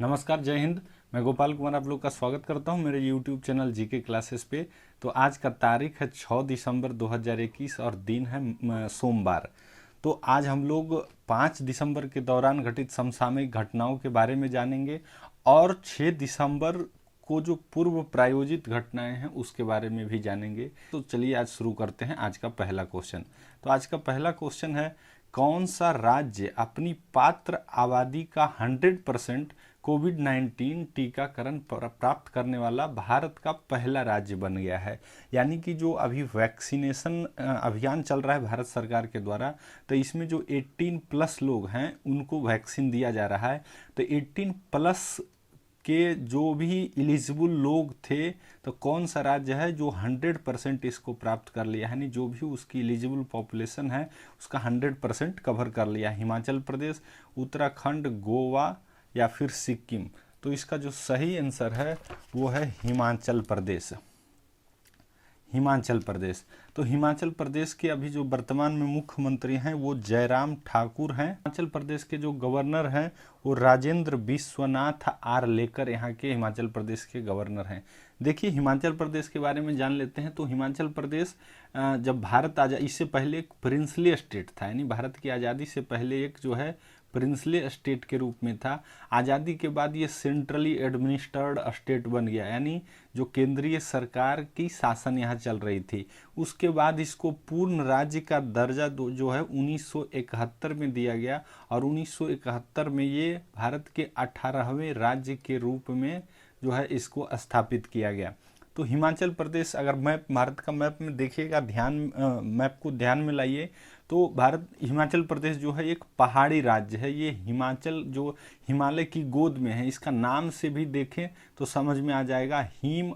नमस्कार, जय हिंद। मैं गोपाल कुमार आप लोग का स्वागत करता हूं मेरे YouTube चैनल जीके क्लासेस पे। तो आज का तारीख है 6 दिसंबर 2021 और दिन है सोमवार। तो आज हम लोग 5 दिसंबर के दौरान घटित समसामयिक घटनाओं के बारे में जानेंगे और 6 दिसंबर को जो पूर्व प्रायोजित घटनाएं हैं उसके बारे में भी जानेंगे। तो चलिए आज शुरू करते हैं आज का पहला क्वेश्चन। तो आज का पहला क्वेश्चन है, कौन सा राज्य अपनी पात्र आबादी का 100% कोविड-19 टीकाकरण प्राप्त करने वाला भारत का पहला राज्य बन गया है। यानी कि जो अभी वैक्सीनेशन अभियान चल रहा है भारत सरकार के द्वारा, तो इसमें जो 18 प्लस लोग हैं उनको वैक्सीन दिया जा रहा है। तो 18 प्लस के जो भी एलिजिबल लोग थे, तो कौन सा राज्य है जो 100% इसको प्राप्त कर लिया, यानी जो भी उसकी एलिजिबल पॉपुलेशन है उसका 100% कवर कर लिया। हिमाचल प्रदेश, उत्तराखंड, गोवा या फिर सिक्किम। तो इसका जो सही आंसर है वो है हिमाचल प्रदेश। हिमाचल प्रदेश। तो हिमाचल प्रदेश के अभी जो वर्तमान में मुख्यमंत्री हैं वो जयराम ठाकुर हैं। हिमाचल प्रदेश के जो गवर्नर हैं वो राजेंद्र विश्वनाथ आर्लेकर यहाँ के हिमाचल प्रदेश के गवर्नर हैं। देखिए, हिमाचल प्रदेश के बारे में जान लेते हैं। तो हिमाचल प्रदेश जब भारत आज़ादी, इससे पहले एक प्रिंसली स्टेट था, यानी भारत की आज़ादी से पहले एक जो है प्रिंसली स्टेट के रूप में था। आज़ादी के बाद ये सेंट्रली एडमिनिस्टर्ड स्टेट बन गया, यानी जो केंद्रीय सरकार की शासन यहाँ चल रही थी। उसके बाद इसको पूर्ण राज्य का दर्जा जो है 1971 में दिया गया और 1971 में ये भारत के 18वें राज्य के रूप में जो है इसको स्थापित किया गया। तो हिमाचल प्रदेश, अगर मैप, भारत का मैप में देखिएगा, मैप को ध्यान में लाइए, तो हिमाचल प्रदेश जो है एक पहाड़ी राज्य है। ये हिमाचल जो हिमालय की गोद में है, इसका नाम से भी देखें तो समझ में आ जाएगा। हिम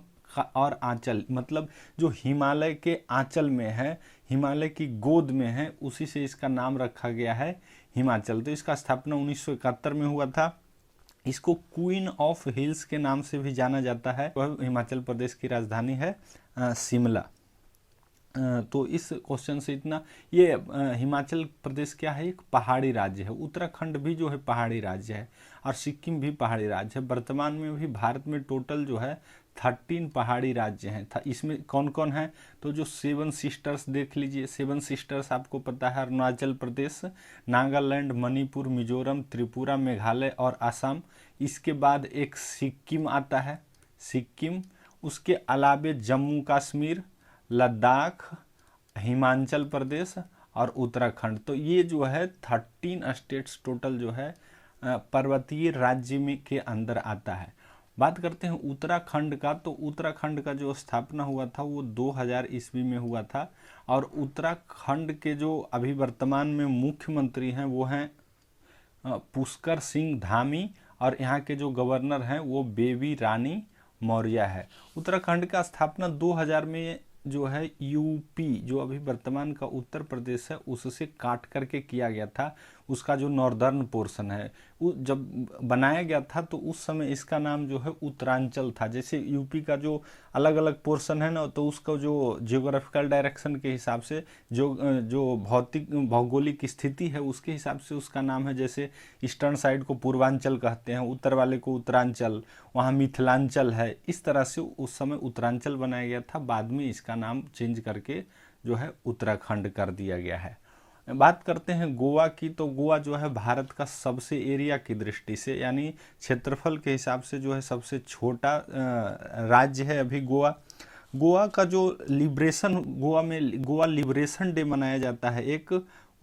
और आंचल, मतलब जो हिमालय के आंचल में है, हिमालय की गोद में है, उसी से इसका नाम रखा गया है हिमाचल। तो इसका स्थापना 1971 में हुआ था। इसको क्वीन ऑफ हिल्स के नाम से भी जाना जाता है। वह हिमाचल प्रदेश की राजधानी है शिमला। तो इस क्वेश्चन से इतना, ये हिमाचल प्रदेश क्या है, एक पहाड़ी राज्य है। उत्तराखंड भी जो है पहाड़ी राज्य है और सिक्किम भी पहाड़ी राज्य है। वर्तमान में भी भारत में टोटल जो है 13 पहाड़ी राज्य हैं। इसमें कौन कौन है, तो जो 7 सिस्टर्स देख लीजिए। 7 सिस्टर्स आपको पता है, अरुणाचल प्रदेश, नागालैंड, मणिपुर, मिजोरम, त्रिपुरा, मेघालय और असम। इसके बाद एक सिक्किम आता है, सिक्किम। उसके अलावे जम्मू कश्मीर, लद्दाख, हिमाचल प्रदेश और उत्तराखंड। तो ये जो है 13 स्टेट्स टोटल जो है पर्वतीय राज्य में के अंदर आता है। बात करते हैं उत्तराखंड का। तो उत्तराखंड का जो स्थापना हुआ था वो 2000 ईस्वी में हुआ था और उत्तराखंड के जो अभी वर्तमान में मुख्यमंत्री हैं वो हैं पुष्कर सिंह धामी और यहाँ के जो गवर्नर हैं वो बेबी रानी मौर्य है। उत्तराखंड का स्थापना 2000 में जो है यूपी, जो अभी वर्तमान का उत्तर प्रदेश है, उससे काट करके किया गया था। उसका जो नॉर्दर्न पोर्शन है जब बनाया गया था तो उस समय इसका नाम जो है उत्तरांचल था। जैसे यूपी का जो अलग अलग पोर्शन है ना, तो उसका जो जियोग्राफिकल डायरेक्शन के हिसाब से, जो भौतिक भौगोलिक स्थिति है उसके हिसाब से उसका नाम है। जैसे ईस्टर्न साइड को पूर्वांचल कहते हैं, उत्तर वाले को उत्तरांचल, वहाँ मिथिलांचल है। इस तरह से उस समय उत्तरांचल बनाया गया था, बाद में इसका नाम चेंज करके जो है उत्तराखंड कर दिया गया है। बात करते हैं गोवा की। तो गोवा जो है भारत का सबसे एरिया की दृष्टि से, यानी क्षेत्रफल के हिसाब से जो है सबसे छोटा राज्य है अभी गोवा। गोवा का जो लिबरेशन, गोवा लिबरेशन डे मनाया जाता है एक,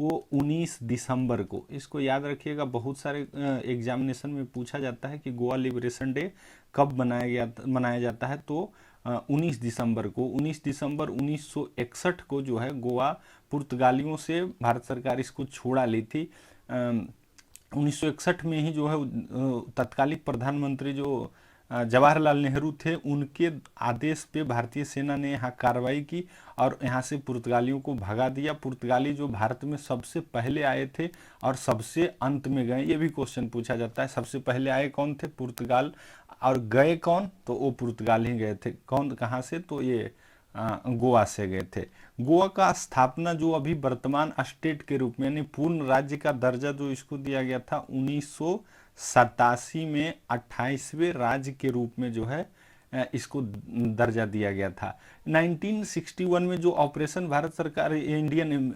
वो 19 दिसंबर को। इसको याद रखिएगा, बहुत सारे एग्जामिनेशन में पूछा जाता है कि गोवा लिबरेशन डे कब मनाया जाता है। तो 19 दिसंबर को, 19 दिसंबर 1961 को जो है गोवा पुर्तगालियों से भारत सरकार इसको छुड़ा ली थी। 1961 में ही जो है तत्कालिक प्रधानमंत्री जो जवाहरलाल नेहरू थे, उनके आदेश पे भारतीय सेना ने यहाँ कार्रवाई की और यहाँ से पुर्तगालियों को भगा दिया। पुर्तगाली जो भारत में सबसे पहले आए थे और सबसे अंत में गए, ये भी क्वेश्चन पूछा जाता है। सबसे पहले आए कौन थे, पुर्तगाल, और गए कौन, तो वो पुर्तगाल ही गए थे। कौन, कहाँ से, तो ये गोवा से गए थे। गोवा का स्थापना जो अभी वर्तमान स्टेट के रूप में, यानी पूर्ण राज्य का दर्जा जो इसको दिया गया था 87 में 28वें राज्य के रूप में जो है इसको दर्जा दिया गया था। 1961 में जो ऑपरेशन भारत सरकार इंडियन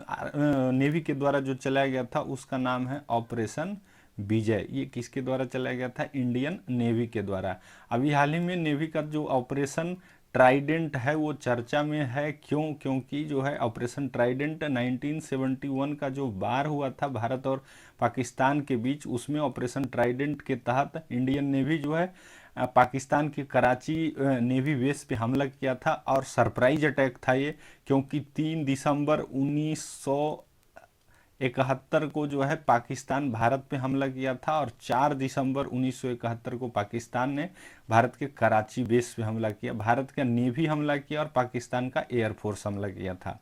नेवी के द्वारा जो चलाया गया था उसका नाम है ऑपरेशन विजय। ये किसके द्वारा चलाया गया था? इंडियन नेवी के द्वारा। अभी हाल ही में नेवी का जो ऑपरेशन ट्राइडेंट है वो चर्चा में है। क्यों? क्योंकि जो है ऑपरेशन ट्राइडेंट 1971 का जो वार हुआ था भारत और पाकिस्तान के बीच, उसमें ऑपरेशन ट्राइडेंट के तहत इंडियन नेवी जो है पाकिस्तान के कराची नेवी बेस पे हमला किया था और सरप्राइज अटैक था ये, क्योंकि 3 दिसंबर 1971 को जो है पाकिस्तान भारत पे हमला किया था और 4 दिसंबर 1971 को पाकिस्तान ने भारत के कराची बेस पे हमला किया। भारत का नेवी हमला किया और पाकिस्तान का एयरफोर्स हमला किया था।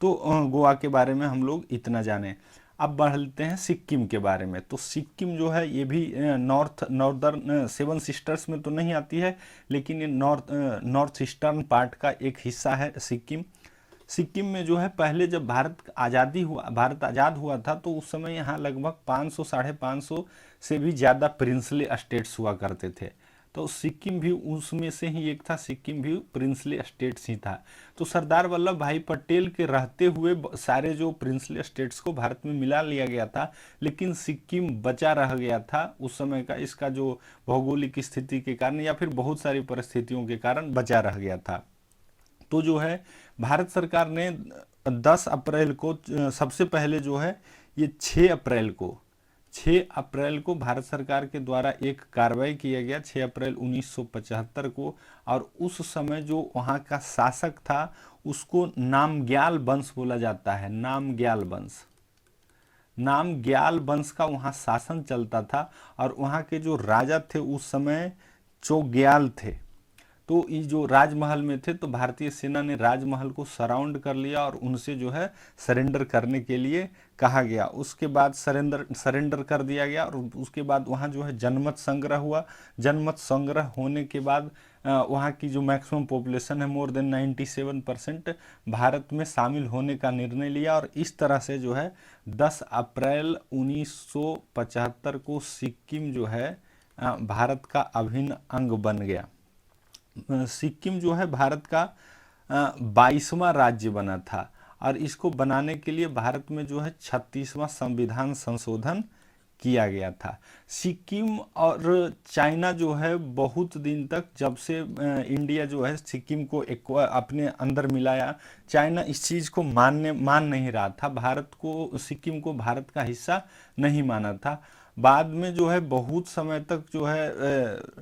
तो गोवा के बारे में हम लोग इतना जाने। अब बढ़ते हैं सिक्किम के बारे में। तो सिक्किम जो है ये भी नॉर्दर्न 7 सिस्टर्स में तो नहीं आती है, लेकिन ये नॉर्थ ईस्टर्न पार्ट का एक हिस्सा है सिक्किम। सिक्किम में जो है पहले जब भारत आज़ाद हुआ था तो उस समय यहाँ लगभग 500 साढ़े 500 से भी ज़्यादा प्रिंसली स्टेट्स हुआ करते थे। तो सिक्किम भी उसमें से ही एक था, सिक्किम भी प्रिंसली स्टेट्स ही था। तो सरदार वल्लभ भाई पटेल के रहते हुए सारे जो प्रिंसली स्टेट्स को भारत में मिला लिया गया था, लेकिन सिक्किम बचा रह गया था उस समय का। इसका जो भौगोलिक स्थिति के कारण या फिर बहुत सारी परिस्थितियों के कारण बचा रह गया था। तो जो है भारत सरकार ने 10 अप्रैल को सबसे पहले जो है ये 6 अप्रैल को भारत सरकार के द्वारा एक कार्रवाई किया गया 6 अप्रैल 1975 को। और उस समय जो वहाँ का शासक था उसको नामग्याल वंश बोला जाता है। नामग्याल वंश का वहाँ शासन चलता था और वहाँ के जो राजा थे उस समय चोग्याल थे। तो ये जो राजमहल में थे तो भारतीय सेना ने राजमहल को सराउंड कर लिया और उनसे जो है सरेंडर करने के लिए कहा गया। उसके बाद सरेंडर कर दिया गया और उसके बाद वहाँ जो है जनमत संग्रह हुआ। जनमत संग्रह होने के बाद वहाँ की जो मैक्सिमम पॉपुलेशन है मोर देन 97% भारत में शामिल होने का निर्णय लिया। और इस तरह से जो है 10 अप्रैल 1975 को सिक्किम जो है भारत का अभिन्न अंग बन गया। सिक्किम जो है भारत का 22वां राज्य बना था और इसको बनाने के लिए भारत में जो है 36वां संविधान संशोधन किया गया था। सिक्किम और चाइना जो है बहुत दिन तक, जब से इंडिया जो है सिक्किम को एक अपने अंदर मिलाया, चाइना इस चीज़ को मान नहीं रहा था। सिक्किम को भारत का हिस्सा नहीं माना था। बाद में जो है बहुत समय तक जो है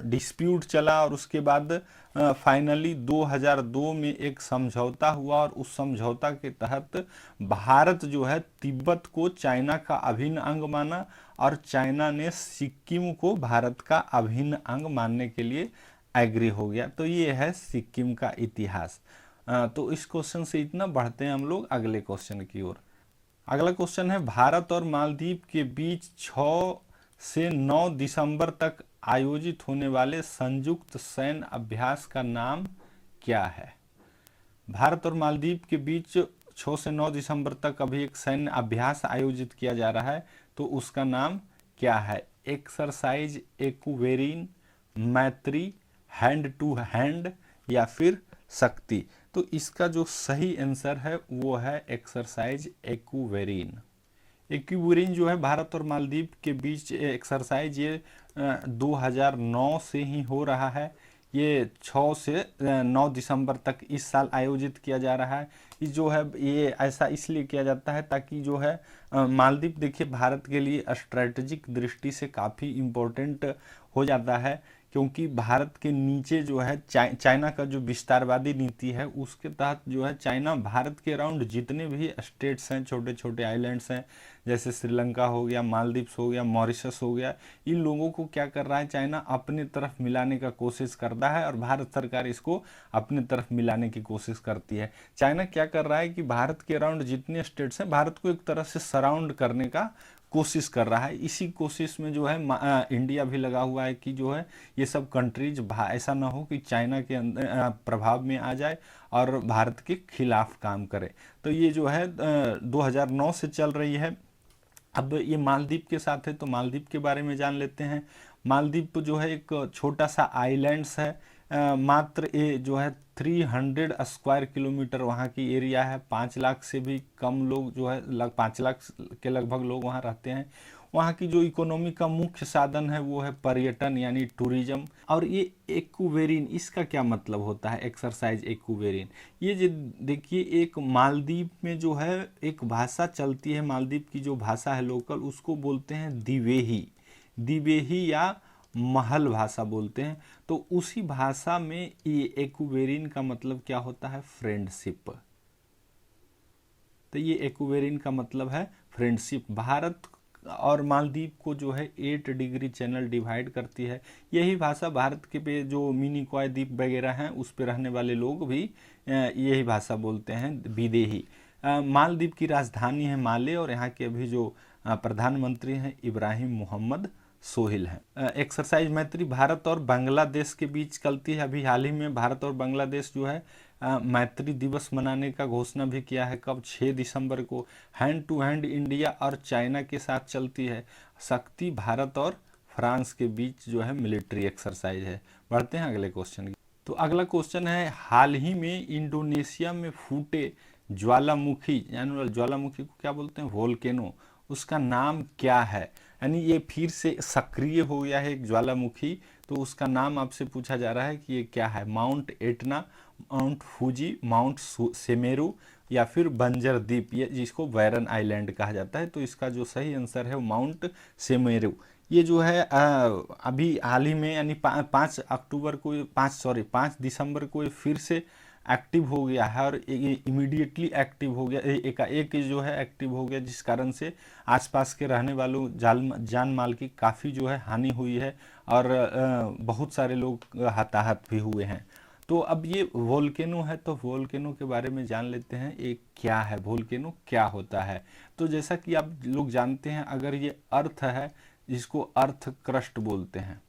डिस्प्यूट चला और उसके बाद फाइनली 2002 में एक समझौता हुआ और उस समझौता के तहत भारत जो है तिब्बत को चाइना का अभिन्न अंग माना और चाइना ने सिक्किम को भारत का अभिन्न अंग मानने के लिए एग्री हो गया। तो ये है सिक्किम का इतिहास। तो इस क्वेश्चन से इतना, बढ़ते हैं हम लोग अगले क्वेश्चन की ओर। अगला क्वेश्चन है भारत और मालदीव के बीच 6 से 9 दिसंबर तक आयोजित होने वाले संयुक्त सैन्य अभ्यास का नाम क्या है? भारत और मालदीव के बीच 6 से 9 दिसंबर तक अभी एक सैन्य अभ्यास आयोजित किया जा रहा है, तो उसका नाम क्या है? एक्सरसाइज एक्वेरिन, मैत्री, हैंड टू हैंड या फिर शक्ति। तो इसका जो सही आंसर है वो है एक्सरसाइज एक्वेरिन। एक्वेरिन जो है भारत और मालदीव के बीच एक्सरसाइज ये 2009 से ही हो रहा है। ये 6 से 9 दिसंबर तक इस साल आयोजित किया जा रहा है। जो है ये ऐसा इसलिए किया जाता है ताकि जो है मालदीव देखिए भारत के लिए स्ट्रेटेजिक दृष्टि से काफ़ी इम्पोर्टेंट हो जाता है, क्योंकि भारत के नीचे जो है चाइना का जो विस्तारवादी नीति है उसके तहत जो है चाइना भारत के अराउंड जितने भी स्टेट्स हैं, छोटे छोटे आइलैंड्स हैं, जैसे श्रीलंका हो गया, मालदीव्स हो गया, मॉरिशस हो गया, इन लोगों को क्या कर रहा है चाइना अपने तरफ मिलाने का कोशिश करता है और भारत सरकार इसको अपने तरफ मिलाने की कोशिश करती है। चाइना क्या कर रहा है कि भारत के अराउंड जितने स्टेट्स हैं भारत को एक तरह से सराउंड करने का कोशिश कर रहा है। इसी कोशिश में जो है इंडिया भी लगा हुआ है कि जो है ये सब कंट्रीज ऐसा ना हो कि चाइना के अंदर प्रभाव में आ जाए और भारत के खिलाफ काम करे। तो ये जो है 2009 से चल रही है अब ये मालदीव के साथ है तो मालदीव के बारे में जान लेते हैं। मालदीव जो है एक छोटा सा आइलैंड्स है। मात्र ये जो है 300 स्क्वायर किलोमीटर वहाँ की एरिया है। 5 लाख से भी कम लोग जो है 5 लाख के लगभग लोग वहाँ रहते हैं। वहाँ की जो इकोनॉमी का मुख्य साधन है वो है पर्यटन यानी टूरिज्म। और ये एक्वेरिन, इसका क्या मतलब होता है एक्सरसाइज एक्वेरिन? ये जो देखिए, एक मालदीव में जो है एक भाषा चलती है, मालदीव की जो भाषा है लोकल, उसको बोलते हैं दिवेही। दिवेही या महल भाषा बोलते हैं। तो उसी भाषा में ये एक्वेरिन का मतलब क्या होता है? फ्रेंडशिप। तो ये एक्वेरिन का मतलब है फ्रेंडशिप। भारत और मालदीव को जो है 8 डिग्री चैनल डिवाइड करती है। यही भाषा भारत के पे जो मिनिकॉय द्वीप वगैरह हैं उस पे रहने वाले लोग भी यही भाषा बोलते हैं, विदेही। मालदीव की राजधानी है माले और यहाँ के अभी जो प्रधानमंत्री हैं इब्राहिम मोहम्मद सोहेल हैं। एक्सरसाइज मैत्री भारत और बांग्लादेश के बीच चलती है। अभी हाल ही में भारत और बांग्लादेश जो है मैत्री दिवस मनाने का घोषणा भी किया है। कब? 6 दिसंबर को। हैंड टू हैंड इंडिया और चाइना के साथ चलती है। शक्ति भारत और फ्रांस के बीच जो है मिलिट्री एक्सरसाइज है। बढ़ते हैं अगले क्वेश्चन की। तो अगला क्वेश्चन है, हाल ही में इंडोनेशिया में फूटे ज्वालामुखी, यानी ज्वालामुखी को क्या बोलते हैं? वोल्केनो। उसका नाम क्या है? यानी ये फिर से सक्रिय हो गया है एक ज्वालामुखी, तो उसका नाम आपसे पूछा जा रहा है कि ये क्या है? Mount Etna, mount Fuji, mount Semeru या फिर बंजर द्वीप, ये जिसको बैरन आइलैंड कहा जाता है। तो इसका जो सही आंसर है वो माउंट सेमेरू। ये जो है अभी हाल ही में यानी 5 दिसंबर को ये फिर से एक्टिव हो गया है और इमीडिएटली एक्टिव हो गया, एक जो है एक्टिव हो गया, जिस कारण से आसपास के रहने वालों जान माल की काफ़ी जो है हानि हुई है और बहुत सारे लोग हताहत भी हुए हैं। तो अब ये वोल्केनो है, तो वोल्केनो के बारे में जान लेते हैं। ये क्या है? वोल्केनो क्या होता है? तो जैसा कि आप लोग जानते हैं, अगर ये अर्थ है जिसको अर्थ क्रस्ट बोलते हैं,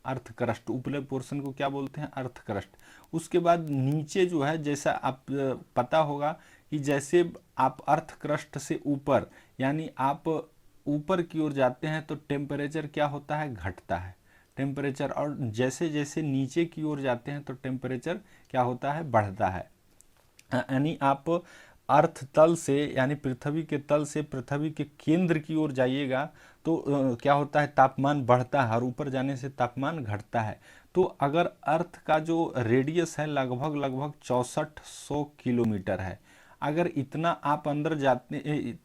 अर्थ क्रस्ट, ऊपरले पोर्शन को क्या बोलते हैं? Earth crust. उसके बाद नीचे जो है, जैसा आप पता होगा कि जैसे आप अर्थ क्रस्ट से ऊपर यानी आप ऊपर की ओर जाते हैं तो टेम्परेचर क्या होता है? घटता है टेम्परेचर। और जैसे जैसे नीचे की ओर जाते हैं तो टेम्परेचर क्या होता है? बढ़ता है। यानी आप अर्थ तल से यानी पृथ्वी के तल से पृथ्वी के केंद्र की ओर जाइएगा तो क्या होता है? तापमान बढ़ता है और ऊपर जाने से तापमान घटता है। तो अगर अर्थ का जो रेडियस है लगभग 6400 किलोमीटर है, अगर इतना आप अंदर जाते,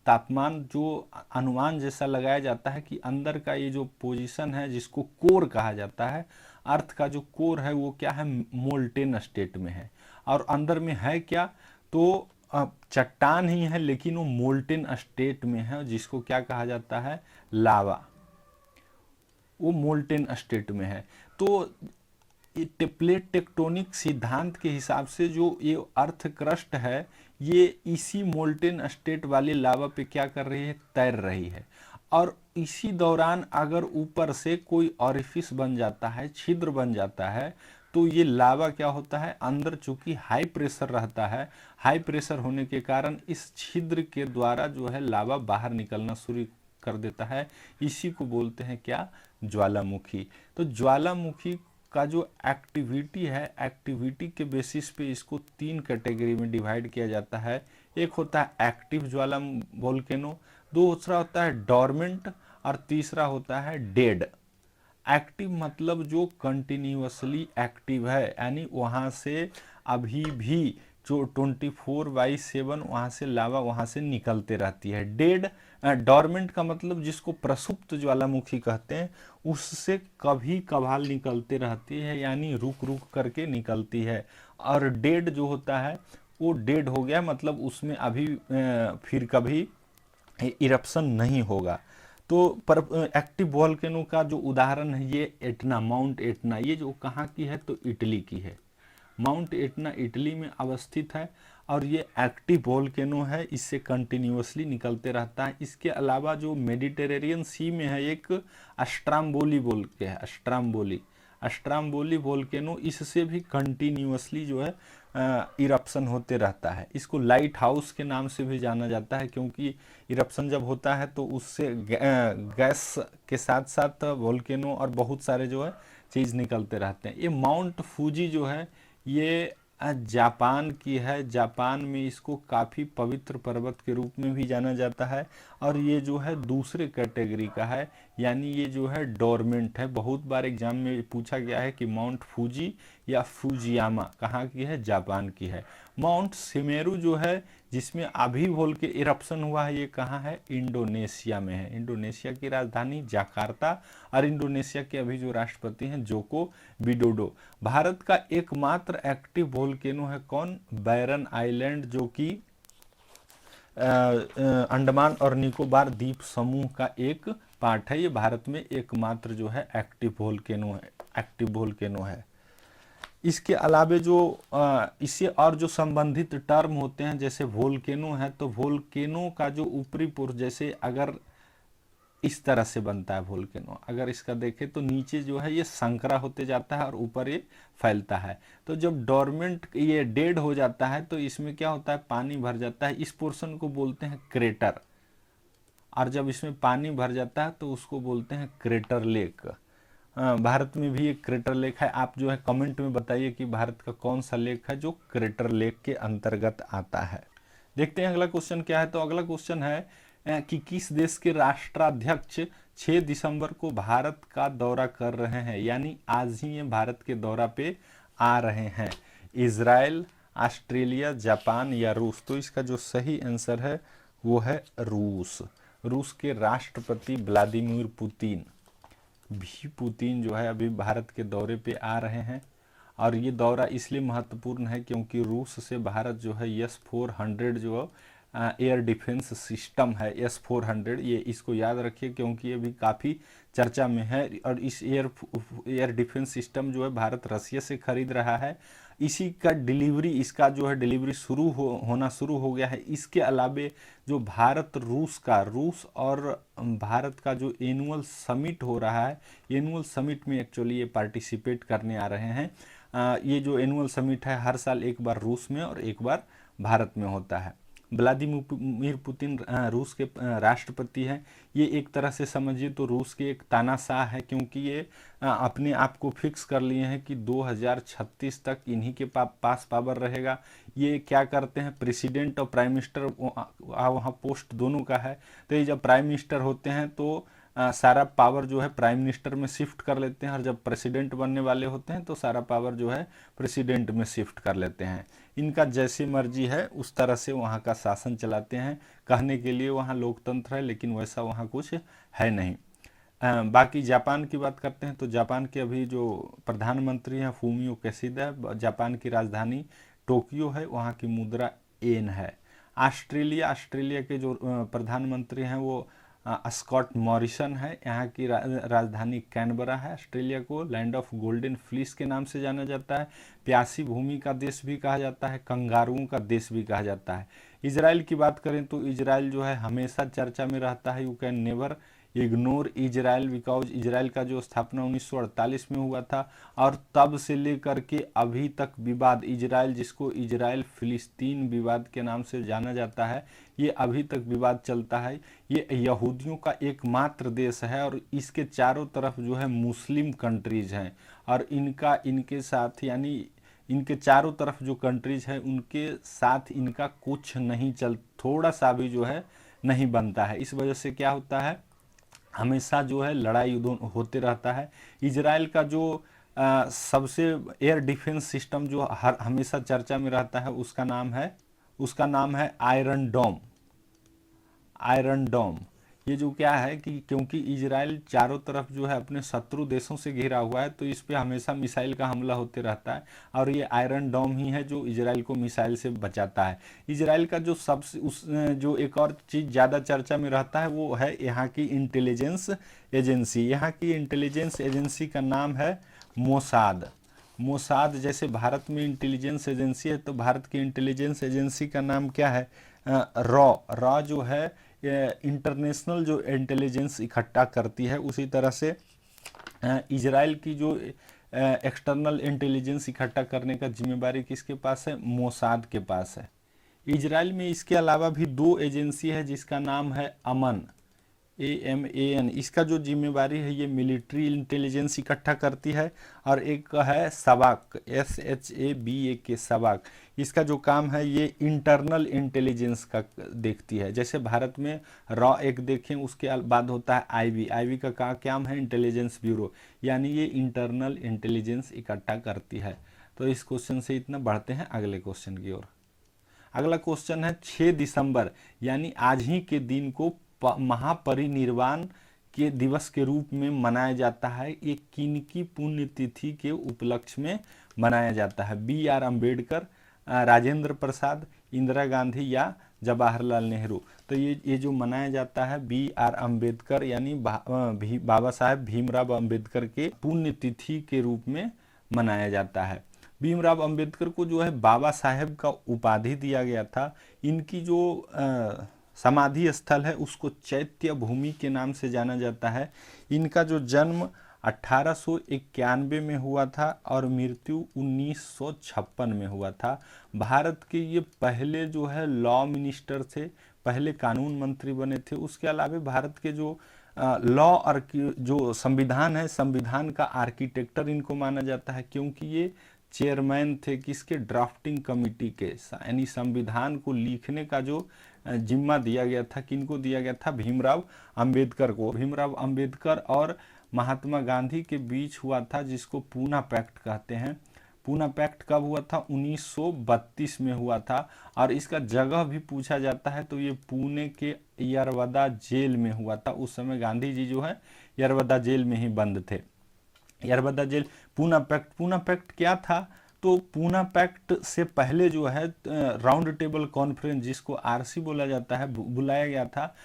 तापमान जो अनुमान जैसा लगाया जाता है कि अंदर का ये जो पोजीशन है जिसको कोर कहा जाता है, अर्थ का जो कोर है वो क्या है? मोल्टेन स्टेट में है। और अंदर में है क्या? तो चट्टान ही है लेकिन वो मोल्टेन स्टेट में है, जिसको क्या कहा जाता है? लावा। वो मोल्टेन स्टेट में है। तो प्लेट टेक्टोनिक सिद्धांत के हिसाब से जो ये अर्थ क्रस्ट है ये इसी मोल्टेन स्टेट वाले लावा पे क्या कर रही है? तैर रही है। और इसी दौरान अगर ऊपर से कोई ऑरिफिस बन जाता है, छिद्र बन जाता है, तो ये लावा क्या होता है? अंदर चूंकि हाई प्रेशर रहता है, हाई प्रेशर होने के कारण इस छिद्र के द्वारा जो है लावा बाहर निकलना शुरू कर देता है। इसी को बोलते हैं क्या? ज्वालामुखी। तो ज्वालामुखी का जो एक्टिविटी है, एक्टिविटी के बेसिस पे इसको 3 कैटेगरी में डिवाइड किया जाता है। एक होता है एक्टिव ज्वाला वोल्केनो, दूसरा होता है डॉर्मेंट और तीसरा होता है डेड। एक्टिव मतलब जो कंटिन्यूअसली एक्टिव है, यानी वहाँ से अभी भी जो 24/7 वहाँ से लावा वहाँ से निकलते रहती है। डेड डॉर्मेंट का मतलब जिसको प्रसुप्त ज्वालामुखी कहते हैं, उससे कभी कभार निकलते रहती है, यानी रुक रुक करके निकलती है। और डेड जो होता है वो डेड हो गया, मतलब उसमें अभी फिर कभी इरप्शन नहीं होगा। तो पर एक्टिव वोल्केनो का जो उदाहरण है ये एटना, माउंट एटना। ये जो कहाँ की है? तो इटली की है। माउंट एटना इटली में अवस्थित है और ये एक्टिव वोल्केनो है, इससे कंटिन्यूअसली निकलते रहता है। इसके अलावा जो मेडिटेरेनियन सी में है एक स्ट्राम्बोली बोल के है, स्ट्राम्बोली। स्ट्रोम्बोली वोल्केनो, इससे भी कंटिन्यूअसली जो है इरप्शन होते रहता है। इसको लाइट हाउस के नाम से भी जाना जाता है, क्योंकि इरप्शन जब होता है तो उससे गैस के साथ साथ वोल्केनो और बहुत सारे जो है चीज़ निकलते रहते हैं। ये माउंट फूजी जो है ये जापान की है। जापान में इसको काफ़ी पवित्र पर्वत के रूप में भी जाना जाता है, और ये जो है दूसरे कैटेगरी का है, यानी ये जो है डोरमेंट है। बहुत बार एग्जाम में पूछा गया है कि माउंट फूजी या फूजियामा कहाँ की है, जापान की है। माउंट सुमेरु जो है, जिसमें अभी वोल्केनो के इरप्शन हुआ है, ये कहाँ है, इंडोनेशिया में है। इंडोनेशिया की राजधानी जकार्ता, और इंडोनेशिया के अभी जो राष्ट्रपति हैं जोको विडोडो। भारत का एकमात्र एक्टिव वोल्केनो है कौन, बैरन आइलैंड, जो कि अंडमान और निकोबार द्वीप समूह का एक पार्ट है। ये भारत में एकमात्र जो है एक्टिव वोल्केनो है। इसके अलावे जो इससे और जो संबंधित टर्म होते हैं, जैसे वोल्केनो है, तो वोल्केनो का जो ऊपरी पुर, जैसे अगर इस तरह से बनता है वोल्केनो, अगर इसका देखें तो नीचे जो है ये संकरा होते जाता है और ऊपर ये फैलता है। तो जब डोरमेंट ये डेड हो जाता है तो इसमें क्या होता है, पानी भर जाता है, इस पोर्शन को बोलते हैं क्रेटर, और जब इसमें पानी भर जाता है तो उसको बोलते हैं क्रेटर लेक। भारत में भी एक क्रेटर लेक है। आप जो है कमेंट में बताइए कि भारत का कौन सा लेक है जो क्रेटर लेक के अंतर्गत आता है। देखते हैं अगला क्वेश्चन क्या है। तो अगला क्वेश्चन है कि किस देश के राष्ट्राध्यक्ष 6 दिसंबर को भारत का दौरा कर रहे हैं, यानी आज ही ये भारत के दौरा पे आ रहे हैं। इजराइल, ऑस्ट्रेलिया, जापान या रूस। तो इसका जो सही आंसर है वो है रूस। रूस के राष्ट्रपति व्लादिमीर पुतिन जो है अभी भारत के दौरे पे आ रहे हैं, और ये दौरा इसलिए महत्वपूर्ण है क्योंकि रूस से भारत जो है S-400 जो एयर डिफेंस सिस्टम है, S-400, ये इसको याद रखिए क्योंकि ये भी काफ़ी चर्चा में है। और इस एयर डिफेंस सिस्टम जो है भारत रसिया से खरीद रहा है। इसी का डिलीवरी, इसका जो है डिलीवरी होना शुरू हो गया है। इसके अलावे जो रूस और भारत का जो एनुअल समिट हो रहा है, एनुअल समिट में एक्चुअली ये पार्टिसिपेट करने आ रहे हैं। ये जो एनुअल समिट है हर साल एक बार रूस में और एक बार भारत में होता है। व्लादिमीर पुतिन रूस के राष्ट्रपति हैं। ये एक तरह से समझिए तो रूस के एक तानाशाह है, क्योंकि ये अपने आप को फिक्स कर लिए हैं कि 2036 तक इन्हीं के पास पावर रहेगा। ये क्या करते हैं, प्रेसिडेंट और प्राइम मिनिस्टर वहाँ पोस्ट दोनों का है। तो ये जब प्राइम मिनिस्टर होते हैं तो सारा पावर जो है प्राइम मिनिस्टर में शिफ्ट कर लेते हैं, और जब प्रेसिडेंट बनने वाले होते हैं तो सारा पावर जो है प्रेसिडेंट में शिफ्ट कर लेते हैं। इनका जैसी मर्जी है उस तरह से वहाँ का शासन चलाते हैं। कहने के लिए वहाँ लोकतंत्र है, लेकिन वैसा वहाँ कुछ है नहीं। बाकी जापान की बात करते हैं तो जापान के अभी जो प्रधानमंत्री हैं फूमियो किशिदा है। जापान की राजधानी टोक्यो है, वहाँ की मुद्रा येन है। ऑस्ट्रेलिया के जो प्रधानमंत्री हैं वो स्कॉट मॉरिसन है। यहाँ की राजधानी कैनबरा है। ऑस्ट्रेलिया को लैंड ऑफ गोल्डन फ्लीस के नाम से जाना जाता है। प्यासी भूमि का देश भी कहा जाता है, कंगारुओं का देश भी कहा जाता है। इजराइल की बात करें तो इजराइल जो है हमेशा चर्चा में रहता है। You can never ignore Israel, because Israel का जो स्थापना 1948 में हुआ था, और तब से लेकर के अभी तक विवाद, इजराइल जिसको इजराइल फिलिस्तीन विवाद के नाम से जाना जाता है, ये अभी तक विवाद चलता है। ये यहूदियों का एकमात्र देश है, और इसके चारों तरफ जो है मुस्लिम कंट्रीज हैं, और इनके साथ यानी इनके चारों तरफ जो कंट्रीज है उनके साथ इनका कुछ नहीं थोड़ा सा भी जो है नहीं बनता है। इस वजह से क्या होता है, हमेशा जो है लड़ाई होते रहता है। इजराइल का जो सबसे एयर डिफेंस सिस्टम जो हमेशा चर्चा में रहता है उसका नाम है आयरन डोम। ये जो क्या है कि क्योंकि इजराइल चारों तरफ जो है अपने शत्रु देशों से घिरा हुआ है, तो इस पे हमेशा मिसाइल का हमला होते रहता है, और ये आयरन डोम ही है जो इजराइल को मिसाइल से बचाता है। इजराइल का जो जो एक और चीज़ ज़्यादा चर्चा में रहता है वो है यहाँ की इंटेलिजेंस एजेंसी। यहाँ की इंटेलिजेंस एजेंसी का नाम है मोसाद। जैसे भारत में इंटेलिजेंस एजेंसी है, तो भारत की इंटेलिजेंस एजेंसी का नाम क्या है, रॉ जो है इंटरनेशनल जो इंटेलिजेंस इकट्ठा करती है। उसी तरह से इजराइल की जो एक्सटर्नल इंटेलिजेंस इकट्ठा करने का जिम्मेदारी किसके पास है? मोसाद के पास है। इजराइल में इसके अलावा भी 2 एजेंसी है जिसका नाम है अमन, AMAN। इसका जो जिम्मेवारी है ये मिलिट्री इंटेलिजेंस इकट्ठा करती है। और एक है सबाक, SHABAK, सबाक। इसका जो काम है ये इंटरनल इंटेलिजेंस का देखती है। जैसे भारत में रॉ एक देखें, उसके बाद होता है IB का काम है इंटेलिजेंस ब्यूरो, यानी ये इंटरनल इंटेलिजेंस इकट्ठा करती है। तो इस क्वेश्चन से इतना, बढ़ते हैं अगले क्वेश्चन की ओर। अगला क्वेश्चन है 6 दिसंबर यानी आज ही के दिन को महापरिनिर्वाण के दिवस के रूप में मनाया जाता है। ये किनकी पुण्यतिथि के उपलक्ष्य में मनाया जाता है? BR अम्बेडकर, राजेंद्र प्रसाद, इंदिरा गांधी या जवाहरलाल नेहरू? तो ये जो मनाया जाता है BR अम्बेडकर यानी बाबा साहेब भीमराव अम्बेडकर के पुण्यतिथि के रूप में मनाया जाता है। भीमराव अम्बेडकर को जो है बाबा साहेब का उपाधि दिया गया था। इनकी जो समाधि स्थल है उसको चैत्य भूमि के नाम से जाना जाता है। इनका जो जन्म 1891 में हुआ था और मृत्यु 1956 में हुआ था। भारत के ये पहले जो है लॉ मिनिस्टर थे, पहले कानून मंत्री बने थे। उसके अलावा भारत के जो लॉ और जो संविधान है, संविधान का आर्किटेक्टर इनको माना जाता है, क्योंकि ये चेयरमैन थे किसके? ड्राफ्टिंग कमेटी के। यानी संविधान को लिखने का जो जिम्मा दिया गया था, किनको दिया गया था? भीमराव अंबेडकर को। भीमराव अंबेडकर और महात्मा गांधी के बीच हुआ था, जिसको पूना पैक्ट कहते हैं। पूना पैक्ट कब हुआ था? 1932 में हुआ था। और इसका जगह भी पूछा जाता है तो ये पुणे के यरवदा जेल में हुआ था। उस समय गांधी जी जो है यरवदा जेल में ही बंद थे। यरवदा जेल। पूना पैक्ट क्या था? तो पूना पैक्ट से पहले जो है राउंड टेबल कॉन्फ्रेंस, जिसको RC बोला जाता है, बुलाया गया था।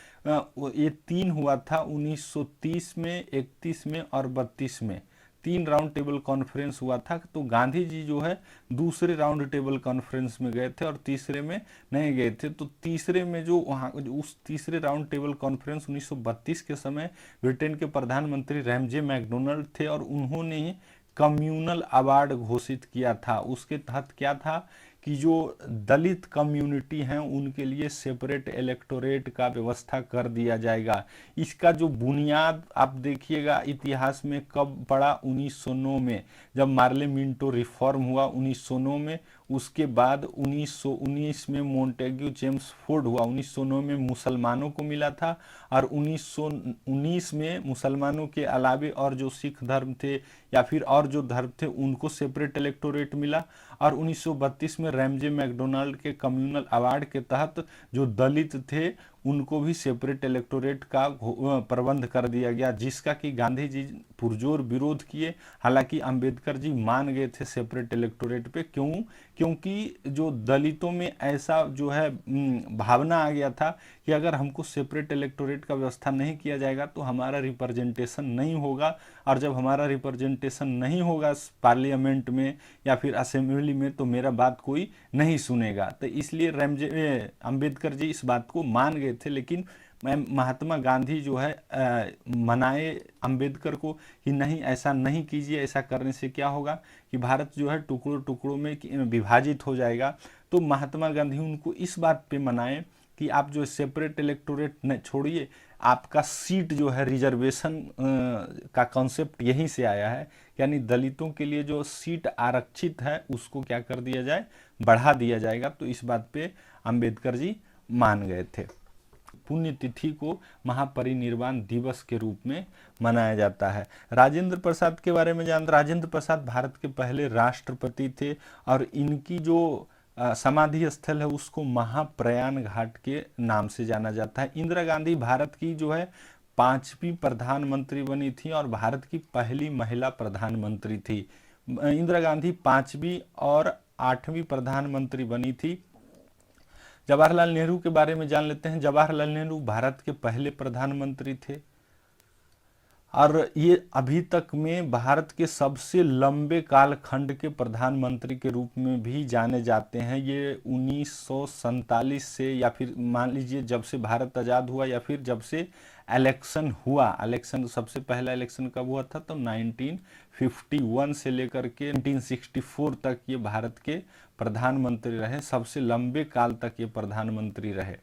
ये 3 हुआ था 1930 में, 31 में और 32 में। 3 राउंड टेबल कॉन्फ्रेंस हुआ था। तो गांधी जी जो है दूसरे राउंड टेबल कॉन्फ्रेंस में गए थे और तीसरे में नहीं गए थे। तो तीसरे में जो वहाँ उस तीसरे राउंड टेबल कॉन्फ्रेंस 1932 के समय ब्रिटेन के प्रधानमंत्री रैमजे मैकडोनल्ड थे और उन्होंने ही कम्युनल अवार्ड घोषित किया था। उसके तहत क्या था कि जो दलित कम्युनिटी हैं उनके लिए सेपरेट इलेक्टोरेट का व्यवस्था कर दिया जाएगा। इसका जो बुनियाद आप देखिएगा इतिहास में कब पड़ा? 1909 में, जब मार्ले मिंटो रिफॉर्म हुआ 1909 में। उसके बाद 1919 में मोंटेग्यू जेम्स फोर्ड हुआ। 1909 में मुसलमानों को मिला था और 1919 में मुसलमानों के अलावे और जो सिख धर्म थे या फिर और जो धर्म थे उनको सेपरेट इलेक्टोरेट मिला। और 1932 में रैमजे मैकडोनाल्ड के कम्युनल अवार्ड के तहत जो दलित थे उनको भी सेपरेट इलेक्टोरेट का प्रबंध कर दिया गया, जिसका कि गांधी जी पुरजोर विरोध किए। हालांकि अंबेडकर जी मान गए थे सेपरेट इलेक्टोरेट पे। क्यों? क्योंकि जो दलितों में ऐसा जो है भावना आ गया था कि अगर हमको सेपरेट इलेक्टोरेट का व्यवस्था नहीं किया जाएगा तो हमारा रिप्रेजेंटेशन नहीं होगा, और जब हमारा रिप्रेजेंटेशन नहीं होगा पार्लियामेंट में या फिर असेंबली में तो मेरा बात कोई नहीं सुनेगा। तो इसलिए अंबेडकर जी इस बात को मान गए थे। लेकिन महात्मा गांधी जो है मनाए अंबेडकर को कि नहीं, ऐसा नहीं कीजिए, ऐसा करने से क्या होगा कि भारत जो है टुकड़ों टुकड़ों में विभाजित हो जाएगा। तो महात्मा गांधी उनको इस बात पे मनाए कि आप जो सेपरेट इलेक्टोरेट न छोड़िए, आपका सीट जो है रिजर्वेशन का कॉन्सेप्ट यहीं से आया है। यानी दलितों के लिए जो सीट आरक्षित है उसको क्या कर दिया जाए? बढ़ा दिया जाएगा। तो इस बात पे अंबेडकर जी मान गए थे। पुण्यतिथि को महापरिनिर्वाण दिवस के रूप में मनाया जाता है। राजेंद्र प्रसाद के बारे में राजेंद्र प्रसाद भारत के पहले राष्ट्रपति थे और इनकी जो समाधि स्थल है उसको महाप्रयाण घाट के नाम से जाना जाता है। इंदिरा गांधी भारत की जो है 5वीं प्रधानमंत्री बनी थी और भारत की पहली महिला प्रधानमंत्री थी। इंदिरा गांधी 5वीं और 8वीं प्रधानमंत्री बनी थी। जवाहरलाल नेहरू के बारे में जान लेते हैं। जवाहरलाल नेहरू भारत के पहले प्रधानमंत्री थे। और ये अभी तक में भारत के सबसे लंबे कालखंड के प्रधानमंत्री के रूप में भी जाने जाते हैं। ये 1947 से, या फिर मान लीजिए जब से भारत आज़ाद हुआ, या फिर जब से इलेक्शन हुआ, इलेक्शन सबसे पहला इलेक्शन कब हुआ था, तो 1951 से लेकर के 1964 तक ये भारत के प्रधानमंत्री रहे। सबसे लंबे काल तक ये प्रधानमंत्री रहे।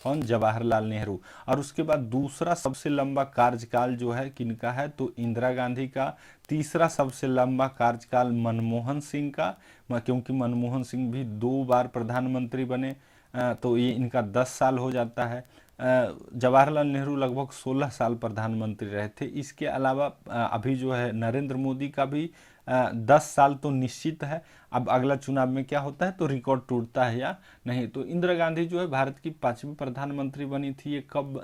कौन? जवाहरलाल नेहरू। और उसके बाद दूसरा सबसे लंबा कार्यकाल जो है किनका है, तो इंदिरा गांधी का। तीसरा सबसे लंबा कार्यकाल मनमोहन सिंह का, क्योंकि मनमोहन सिंह भी 2 बार प्रधानमंत्री बने, तो ये इनका 10 साल हो जाता है। जवाहरलाल नेहरू लगभग 16 साल प्रधानमंत्री रहे थे। इसके अलावा अभी जो है नरेंद्र मोदी का भी 10 साल तो निश्चित है। अब अगला चुनाव में क्या होता है, तो रिकॉर्ड टूटता है या नहीं। तो इंदिरा गांधी जो है भारत की 5वीं प्रधानमंत्री बनी थी। ये कब?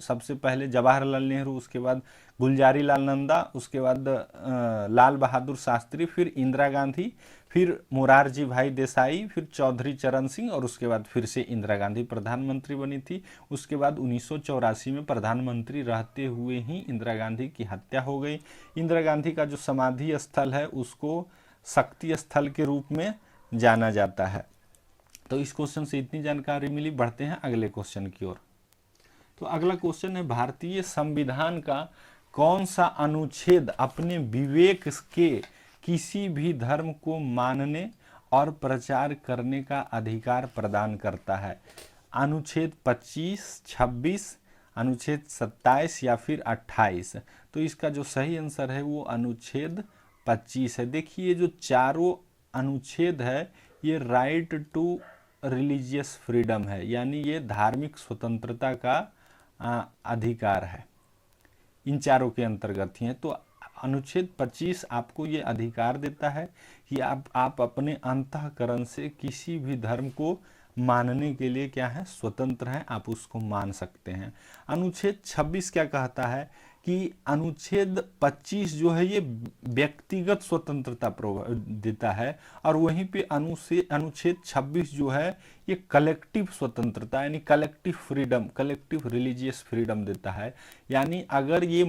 सबसे पहले जवाहरलाल नेहरू, उसके बाद गुलजारी लाल नंदा, उसके बाद लाल बहादुर शास्त्री, फिर इंदिरा गांधी, फिर मोरारजी भाई देसाई, फिर चौधरी चरण सिंह, और उसके बाद फिर से इंदिरा गांधी प्रधानमंत्री बनी थी। उसके बाद 1984 में प्रधानमंत्री रहते हुए ही इंदिरा गांधी की हत्या हो गई। इंदिरा गांधी का जो समाधि स्थल है उसको शक्ति स्थल के रूप में जाना जाता है। तो इस क्वेश्चन से इतनी जानकारी मिली। बढ़ते हैं अगले क्वेश्चन की ओर। तो अगला क्वेश्चन है, भारतीय संविधान का कौन सा अनुच्छेद अपने विवेक के किसी भी धर्म को मानने और प्रचार करने का अधिकार प्रदान करता है? अनुच्छेद 25, 26, अनुच्छेद 27 या फिर 28? तो इसका जो सही आंसर है वो अनुच्छेद 25 है। देखिए जो चारों अनुच्छेद है ये राइट टू रिलीजियस फ्रीडम है, यानी ये धार्मिक स्वतंत्रता का अधिकार है, इन चारों के अंतर्गत ही है। तो अनुच्छेद 25 आपको ये अधिकार देता है कि आप अपने अंतःकरण से किसी भी धर्म को मानने के लिए क्या है, स्वतंत्र हैं, आप उसको मान सकते हैं। अनुच्छेद 26 क्या कहता है कि अनुच्छेद 25 जो है ये व्यक्तिगत स्वतंत्रता देता है, और वहीं पे अनुच्छेद 26 जो है ये कलेक्टिव स्वतंत्रता यानी collective freedom, collective religious freedom देता है। यानी अगर ये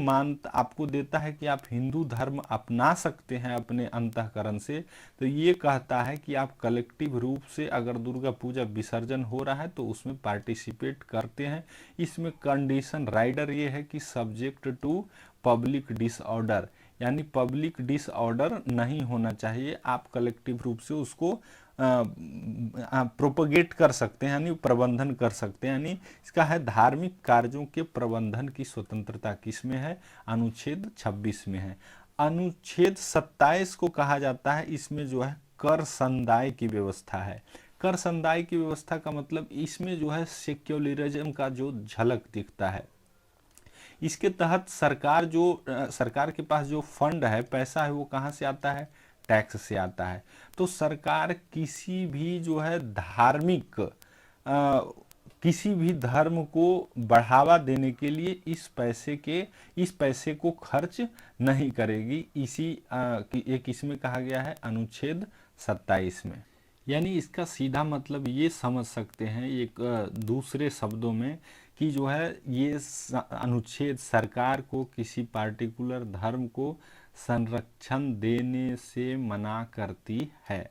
आपको देता है कि आप हिंदू धर्म अपना सकते हैं अपने अंतःकरण से, तो ये कहता है कि आप कलेक्टिव रूप से अगर दुर्गा पूजा विसर्जन हो रहा है तो उसमें पार्टिसिपेट करते हैं। इसमें कंडीशन राइडर ये है कि सब्जेक्ट टू पब्लिक डिसऑर्डर, यानी पब्लिक डिसऑर्डर नहीं होना चाहिए। आप कलेक्टिव रूप से उसको प्रोपोगेट कर सकते हैं, यानी प्रबंधन कर सकते हैं। यानी इसका है धार्मिक कार्यों के प्रबंधन की स्वतंत्रता किसमें है, अनुच्छेद 26 में है। अनुच्छेद 27 को कहा जाता है, इसमें जो है कर संदाय की व्यवस्था है। कर संदाय की व्यवस्था का मतलब इसमें जो है सेक्युलरिज्म का जो झलक दिखता है। इसके तहत सरकार के पास जो फंड है, पैसा है, वो कहाँ से आता है, टैक्स से आता है। तो सरकार किसी भी जो है धार्मिक किसी भी धर्म को बढ़ावा देने के लिए इस पैसे को खर्च नहीं करेगी। एक इसमें कहा गया है अनुच्छेद 27 में। यानी इसका सीधा मतलब ये समझ सकते हैं एक दूसरे शब्दों में कि जो है ये अनुच्छेद सरकार को किसी पार्टिकुलर धर्म को संरक्षण देने से मना करती है।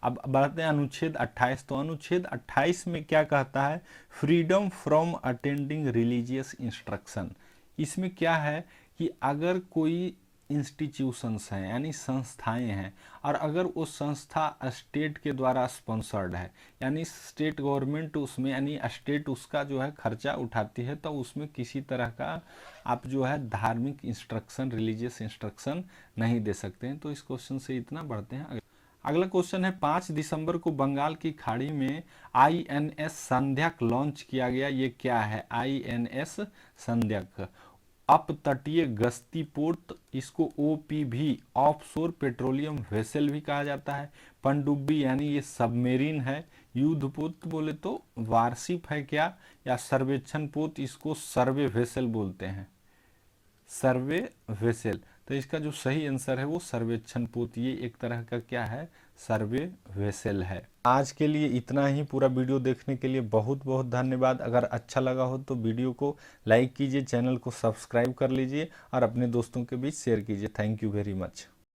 अब बढ़ते हैं अनुच्छेद 28। तो अनुच्छेद 28 में क्या कहता है, freedom from attending religious instruction. इसमें क्या है कि अगर कोई इंस्टीट्यूशंस हैं यानी संस्थाएं हैं, और अगर वो संस्था स्टेट के द्वारा स्पॉन्सर्ड है, यानी स्टेट गवर्नमेंट उसमें, यानी स्टेट उसका जो है खर्चा उठाती है, तो उसमें किसी तरह का आप जो है धार्मिक इंस्ट्रक्शन, रिलीजियस इंस्ट्रक्शन नहीं दे सकते हैं। तो इस क्वेश्चन से इतना। बढ़ते हैं अगला क्वेश्चन है, 5 दिसंबर को बंगाल की खाड़ी में INS संध्याक लॉन्च किया गया। ये क्या है, INS संध्याक? अप तटीय गश्ती पोत, इसको OPV ऑफशोर पेट्रोलियम वेसल भी कहा जाता है। पनडुब्बी यानी ये सबमेरीन है। युद्धपोत बोले तो वारशिप है क्या, या सर्वेक्षण पोत, इसको सर्वे वेसल बोलते हैं, सर्वे वेसल। तो इसका जो सही आंसर है वो सर्वेक्षण पोत, ये एक तरह का क्या है, सर्वे वेसल है। आज के लिए इतना ही। पूरा वीडियो देखने के लिए बहुत बहुत धन्यवाद। अगर अच्छा लगा हो तो वीडियो को लाइक कीजिए, चैनल को सब्सक्राइब कर लीजिए और अपने दोस्तों के बीच शेयर कीजिए। Thank you very much.